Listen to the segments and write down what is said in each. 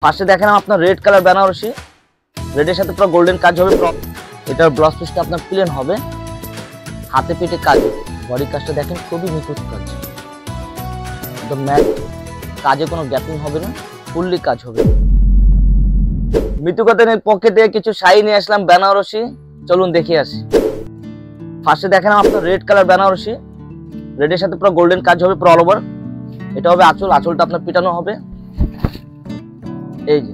ফার্স্টে দেখেন আপনার রেড কালার বেনারসি, রেডের সাথে পুরো গোল্ডেন কাজ হবে। এটার ব্লাউজ পিসটা আপনার প্লেন হবে, হাতে পেটে কাজ হবে। বডি কাজটা দেখেন খুবই নিখুঁত কাজ, একদম ম্যাট, কাজে কোনো গ্যাপিং হবে না, ফুললি কাজ হবে। মিতু কটনের পকেটে কিছু শাড়ি নিয়ে আসলাম বেনারসি, চলুন দেখে আসি। ফার্স্টে দেখেন আপনার রেড কালার বেনারসি, রেডের সাথে পুরো গোল্ডেন কাজ হবে পুরো অল ওভার। এটা হবে আঁচল, আঁচলটা আপনার পিটানো হবে। এই যে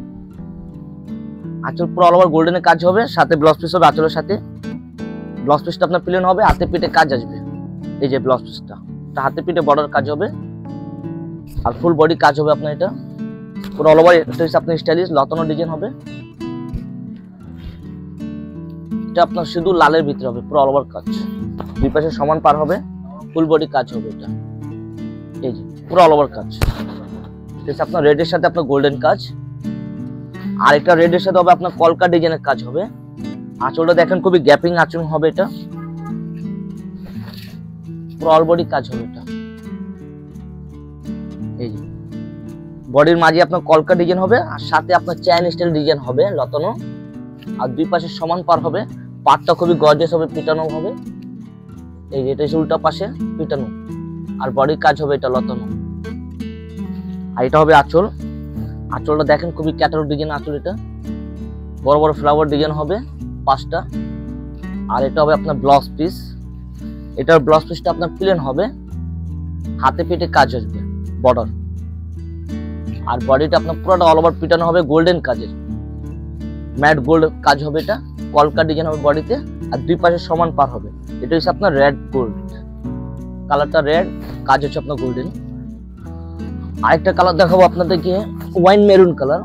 আঁচল পুরো অল ওভার গোল্ডেনের কাজ হবে, সাথে ব্লাউজ পিস হবে আঁচলের সাথে। ব্লাউজ পিসটা আপনার প্লেন হবে, হাতে পিঠে কাজ আসবে। এই যে ব্লাউজ পিসটা হাতে পিঠে বর্ডার কাজ হবে, আর ফুল বডি কাজ হবে আপনার। এটা পুরো অল ওভার আপনার স্টাইলিশ লতানো ডিজাইন হবে। এটা আপনার শুধু লালের ভিতরে হবে, পুরো অল ওভার কাজ, দুই পাশে সমান পার হবে, ফুল বডি কাজ হবে। এটা এই যে পুরো অল ওভার কাজ, আপনার রেডের সাথে আপনার গোল্ডেন কাজ, আর একটা রেডের সাথে হবে আপনার কলকা ডিজাইনের কাজ হবে। আঁচলটা দেখেন খুবই গ্যাপিং আঁচল হবে, এটা পুরো অল বডি কাজ হবে। এটা এই যে বডির মাঝে আপনার কলকা ডিজাইন হবে, আর সাথে আপনার চেইন স্টাইল ডিজাইন হবে লতানো, আর দুই পাশে সমান পার হবে। পাটটা খুবই গর্জিয়াস হবে, পিটানো হবে। এই যে এটা উল্টা পাশে পিটানো, আর বডির কাজ হবে এটা লতানো। আর এটা হবে আঁচল, আঁচলটা দেখেন খুবই ক্যাটালগ ডিজাইন আঁচল। এটা বড় বড় ফ্লাওয়ার ডিজাইন হবে 5টা। আর এটা হবে আপনার ব্লাউজ পিস, এটার ব্লাউজ পিসটা আপনার প্লেন হবে, হাতে পেটে কাজ আসবে বর্ডার, আর বডিটা আপনার পুরোটা অল ওভার পিটানো হবে গোল্ডেন কাজের, ম্যাট গোল্ড কাজ হবে। এটা কলকা ডিজাইন হবে বডিতে, আর দুই পাশে সমান পার হবে। এটা হচ্ছে আপনার রেড গোল্ড কালারটা, রেড কাজ হচ্ছে আপনার গোল্ডেন। আরেকটা কালার দেখাবো আপনাদেরকে, ওয়াইন মেরুন কালার।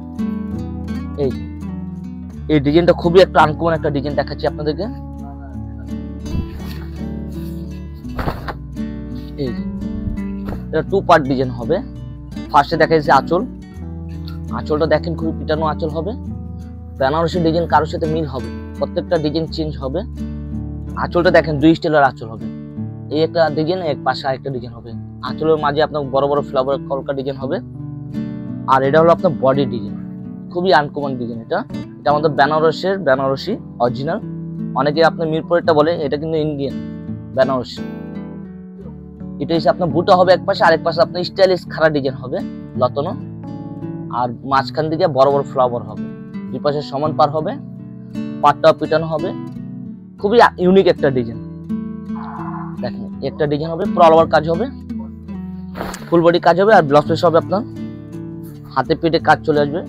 এই ডিজাইনটা খুবই একটা আনকমন একটা ডিজাইন দেখাচ্ছি আপনাদেরকে। এই এটা 2 পার্ট ডিজাইন হবে। ফার্স্টে দেখা যাচ্ছে আঁচল, আঁচলটা দেখেন খুবই পিটানো আঁচল হবে। বেনারসি ডিজাইন কারোর সাথে মিল হবে, প্রত্যেকটা ডিজাইন চেঞ্জ হবে। আঁচলটা দেখেন 2 স্টাইলের আঁচল হবে, এই একটা ডিজাইন, এক পাশে আরেকটা ডিজাইন হবে। আঁচলের মাঝে আপনার বড় বড় ফ্লাওয়ার কলকা ডিজাইন হবে। আর এটা হলো আপনার বডি ডিজাইন, খুবই আনকমন ডিজাইন। এটা আমাদের বেনারসি অরিজিনাল। অনেকে আপনার মিরপুরেরটা বলে, এটা কিন্তু ইন্ডিয়ান বেনারসি। এটা হচ্ছে আপনার বুটা হবে এক পাশে, আরেক পাশে আপনার স্টাইলিশ খাড়া ডিজাইন হবে লতানো, আর মাঝখান দিকে বড় বড় ফ্লাওয়ার হবে, দুই পাশে সমান পার হবে, পাটটা পিটানো হবে। খুবই ইউনিক একটা ডিজাইন দেখেন, একটা ডিজাইন হবে পুরো অল ওভার কাজ হবে, ফুল বডি কাজ হবে, আর ব্লাউজ পিস হবে আপনার হাতে পেটে কাজ চলে আসবে।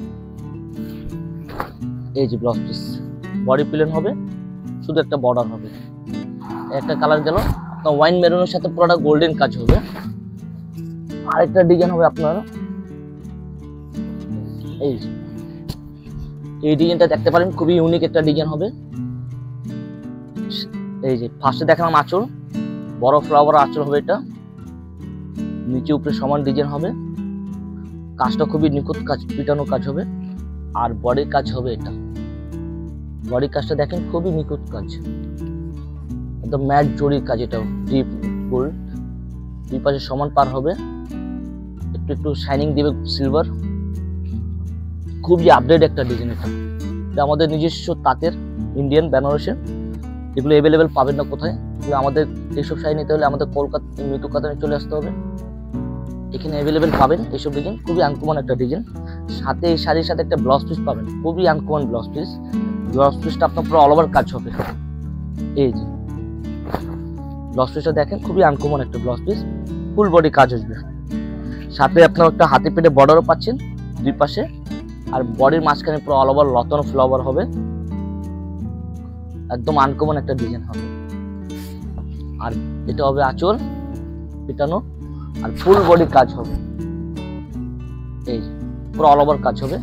এই যে ব্লাউজ পিস, বডি প্লেন হবে, শুধু একটা বর্ডার হবে। একটা কালার গেল আপনার ওয়াইন মেরুনের সাথে পুরোটা গোল্ডেন কাজ হবে। আরেকটা ডিজাইন হবে আপনার, এই ডিজাইনটা দেখতে পারেন, খুবই ইউনিক একটা ডিজাইন হবে। এই যে ফার্স্টে দেখালাম আঁচল, বড় ফ্লাওয়ার আঁচল হবে। এটা নিচে উপরে সমান ডিজাইন হবে, কাজটা খুবই নিখুঁত কাজ, পিটানো কাজ হবে, আর বডির কাজ হবে। এটা বডির কাজটা দেখেন খুবই নিখুঁত কাজ, একদম ম্যাট জরির কাজ। এটা ডিপ গোল্ড, দুই পাশে সমান পার হবে, একটু একটু শাইনিং দিবে সিলভার। খুবই আপডেট একটা ডিজাইন। এটা আমাদের নিজস্ব তাঁতের ইন্ডিয়ান বেনারসি, এগুলো অ্যাভেলেবেল পাবেন না কোথায়। আমাদের এইসব শাড়ি নিতে হলে আমাদের কলকাতা মিতু কাতানে চলে আসতে হবে, এখানে অ্যাভেলেবেল পাবেন এইসব ডিজাইন। খুবই আনকমন একটা ডিজাইন, সাথে এই শাড়ির সাথে একটা ব্লাউজ পিস পাবেন, খুবই আনকমন ব্লাউজ পিস। ব্লাউজ পিসটা আপনার পুরো অল ওভার কাজ হবে। এই যে ব্লাউজ পিসটা দেখেন, খুবই আনকমন একটা ব্লাউজ পিস, ফুল বডি কাজ আসবে। সাথে আপনার একটা হাতে পেটে বর্ডারও পাচ্ছেন দুই পাশে, আর বডির মাঝখানে পুরো অল ওভার লতানো ফ্লাওয়ার হবে, একদম আনকমন একটা ডিজাইন হবে। আর এটা হবে আঁচল পিটানো, আর ফুল বডি কাজ হবে। এই পুরো অল ওভার কাজ হবে,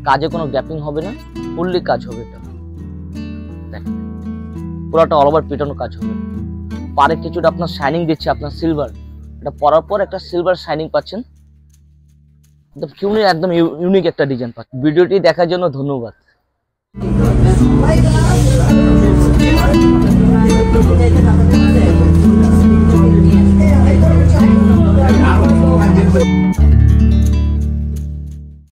কাজে কোনো গ্যাপিং হবে না, ফুললি কাজ হবে। এটা দেখেন পুরোটা অল ওভার পিটানো কাজ হবে। পারে কিছুটা আপনার শাইনিং দিচ্ছে, আপনার সিলভার, এটা পরার পর একটা সিলভার শাইনিং পাচ্ছেন। একদম ইউনিক একটা ডিজাইন পাচ্ছেন। ভিডিওটি দেখার জন্য ধন্যবাদ।